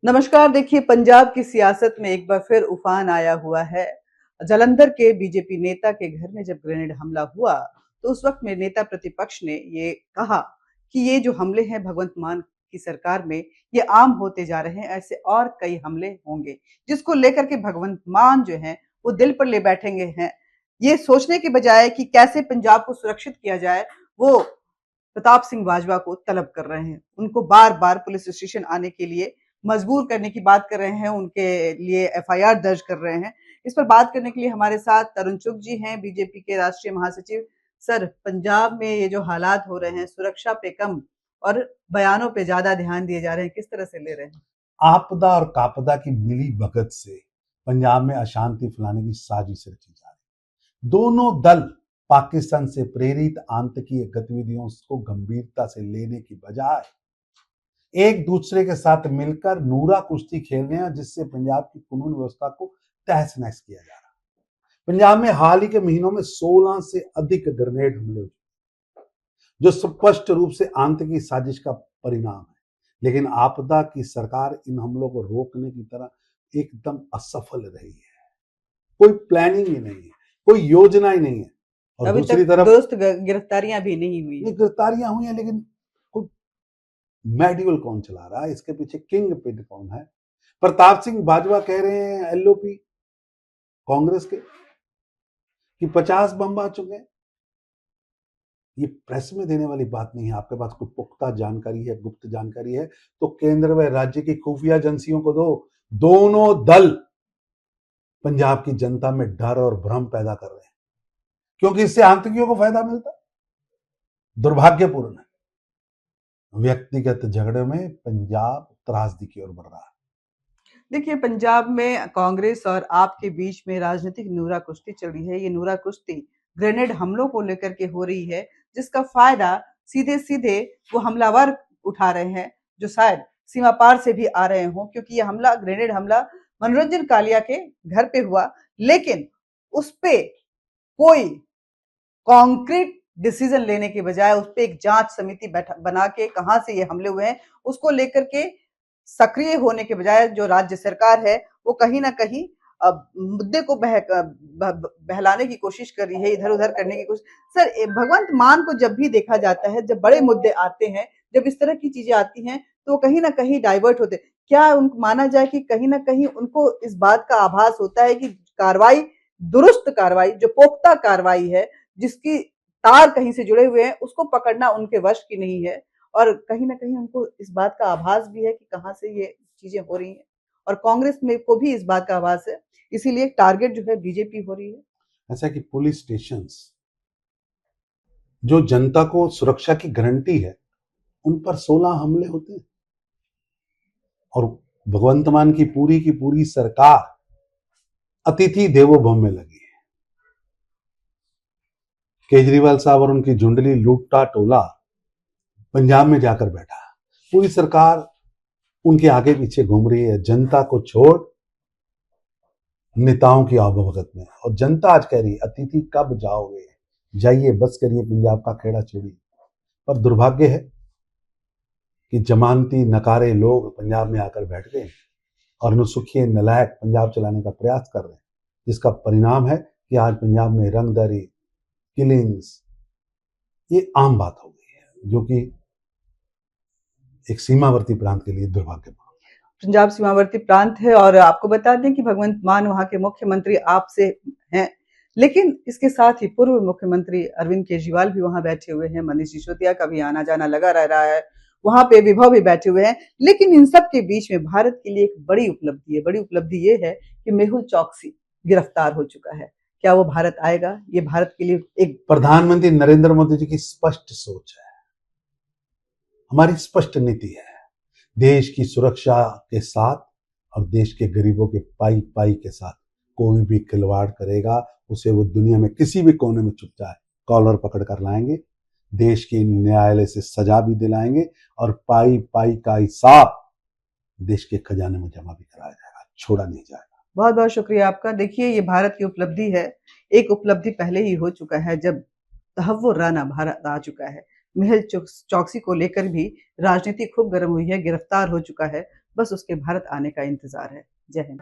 नमस्कार। देखिए, पंजाब की सियासत में एक बार फिर उफान आया हुआ है। जालंधर के बीजेपी नेता के घर में जब ग्रेनेड हमला हुआ, तो उस वक्त में नेता प्रतिपक्ष ने ये कहा कि ये जो हमले हैं भगवंत मान की सरकार में, ये आम होते जा रहे हैं, ऐसे और कई हमले होंगे, जिसको लेकर के भगवंत मान जो हैं, वो दिल पर ले बैठेंगे हैं। ये सोचने की बजाय कि कैसे पंजाब को सुरक्षित किया जाए, वो प्रताप सिंह बाजवा को तलब कर रहे हैं। उनको बार-बार पुलिस स्टेशन आने के लिए मजबूर करने की बात कर रहे हैं, उनके लिए एफआईआर दर्ज कर रहे हैं। इस पर बात करने के लिए हमारे साथ तरुण चुग जी हैं, बीजेपी के राष्ट्रीय महासचिव। सर, पंजाब में ये जो हालात हो रहे हैं, सुरक्षा पे कम और बयानों पे ज्यादा ध्यान दिए जा रहे हैं, किस तरह से ले रहे हैं? आपदा और कापदा की मिली भगत से पंजाब में अशांति फैलाने की साजिश रची जा रही। दोनों दल पाकिस्तान से प्रेरित आतंकी गतिविधियों को गंभीरता से लेने की बजाय एक दूसरे के साथ मिलकर नूरा कुश्ती खेल रहे हैं, जिससे पंजाब की कानून व्यवस्था को तहस नहस किया जा रहा है। पंजाब में हाल ही के महीनों में 16 से अधिक ग्रेनेड हमले हुए, जो स्पष्ट रूप से आतंकी साजिश का परिणाम है। लेकिन आपदा की सरकार इन हमलों को रोकने की तरह एकदम असफल रही है। कोई प्लानिंग ही नहीं है, कोई योजना ही नहीं है। और दूसरी तरफ दोस्त गिरफ्तारियां भी नहीं हुई। गिरफ्तारियां हुई हैं, लेकिन कोई मेडिवल कौन चला रहा है, इसके पीछे किंग पिन कौन है? प्रताप सिंह बाजवा कह रहे हैं एलओपी कांग्रेस के कि 50 बम आ चुके हैं। ये प्रेस में देने वाली बात नहीं है। आपके पास कोई पुख्ता जानकारी है, गुप्त जानकारी है, तो केंद्र व राज्य की खुफिया एजेंसियों को दो। दोनों दल पंजाब की जनता में डर और भ्रम पैदा कर रहे हैं, क्योंकि इससे आतंकियों को फायदा मिलता है। दुर्भाग्यपूर्ण है। व्यक्तिगत झगड़े में पंजाब त्रासदी की ओर बढ़ रहा है। देखिए, पंजाब में कांग्रेस और आप के बीच में राजनीतिक नूरा कुश्ती चल रही है। ये नूरा कुश्ती ग्रेनेड हमलों को लेकर के हो रही है, जिसका फायदा सीधे सीधे वो हमलावर उठा रहे हैं, जो शायद सीमा पार से भी आ रहे हों, क्योंकि ये हमला, ग्रेनेड हमला मनोरंजन कालिया के घर पे हुआ, लेकिन उस पे कोई कॉन्क्रीट डिसीजन लेने के बजाय उस पे एक जांच समिति बना के कहां से ये हमले हुए हैं उसको लेकर के सक्रिय होने के बजाय जो राज्य सरकार है वो कहीं ना कहीं मुद्दे को बहलाने की कोशिश कर रही है, इधर उधर करने की कोशिश। सर, भगवंत मान को जब भी देखा जाता है, जब बड़े मुद्दे आते हैं, जब इस तरह की चीजें आती हैं, तो वो कहीं ना कहीं डाइवर्ट होते। क्या उनको माना जाए कि कहीं ना कहीं उनको इस बात का आभास होता है कि कार्रवाई, दुरुस्त कार्रवाई, जो पोख्ता कार्रवाई है, जिसकी तार कहीं से जुड़े हुए हैं, उसको पकड़ना उनके वश की नहीं है, और कहीं ना कहीं उनको इस बात का आभास भी है कि कहां से ये चीजें हो रही हैं, और कांग्रेस में को भी इस बात का आभास है, इसीलिए टारगेट जो है बीजेपी हो रही है। ऐसा कि पुलिस स्टेशंस जो जनता को सुरक्षा की गारंटी है, उन पर 16 हमले होते हैं, और भगवंत मान की पूरी सरकार अतिथि देवो भव में लगी है। केजरीवाल साहब और उनकी झुंडली लूटता टोला पंजाब में जाकर बैठा, पूरी सरकार उनके आगे पीछे घूम रही है, जनता को छोड़ नेताओं की आवभगत में। और जनता आज कह रही है, अतिथि कब जाओगे, जाइए, बस करिए, पंजाब का खेड़ा छोड़िए। पर दुर्भाग्य है कि जमानती नकारे लोग पंजाब में आकर बैठ गए और नुसुखिए नलायक पंजाब चलाने का प्रयास कर रहे हैं, जिसका परिणाम है कि आज पंजाब में रंगदारी, किलिंग्स, ये आम बात हो गई है, जो कि एक सीमावर्ती प्रांत के लिए दुर्भाग्यपूर्ण। पंजाब सीमावर्ती प्रांत है, और आपको बता दें कि भगवंत मान वहां के मुख्यमंत्री आपसे हैं, लेकिन इसके साथ ही पूर्व मुख्यमंत्री अरविंद केजरीवाल भी वहां बैठे हुए हैं, मनीष सिसोदिया का भी आना जाना लगा रह रहा है, वहां पे विभव भी बैठे हुए हैं। लेकिन इन सब के बीच में भारत के लिए एक बड़ी उपलब्धि है। बड़ी उपलब्धि ये है कि मेहुल चौकसी गिरफ्तार हो चुका है। क्या वो भारत आएगा? ये भारत के लिए एक, प्रधानमंत्री नरेंद्र मोदी जी की स्पष्ट सोच है, हमारी स्पष्ट नीति है, देश की सुरक्षा के साथ और देश के गरीबों के पाई पाई के साथ कोई भी खिलवाड़ करेगा, उसे वो दुनिया में किसी भी कोने में छुप जाए, कॉलर पकड़ कर लाएंगे, देश के न्यायालय से सजा भी दिलाएंगे, और पाई पाई का हिसाब देश के खजाने में जमा भी कराया जाएगा, छोड़ा नहीं जाएगा। बहुत बहुत शुक्रिया आपका। देखिए, ये भारत की उपलब्धि है। एक उपलब्धि पहले ही हो चुका है, जब तहव्वुर राना भारत आ चुका है। मेहुल चौकसी को लेकर भी राजनीति खूब गर्म हुई है, गिरफ्तार हो चुका है, बस उसके भारत आने का इंतजार है। जय हिंद।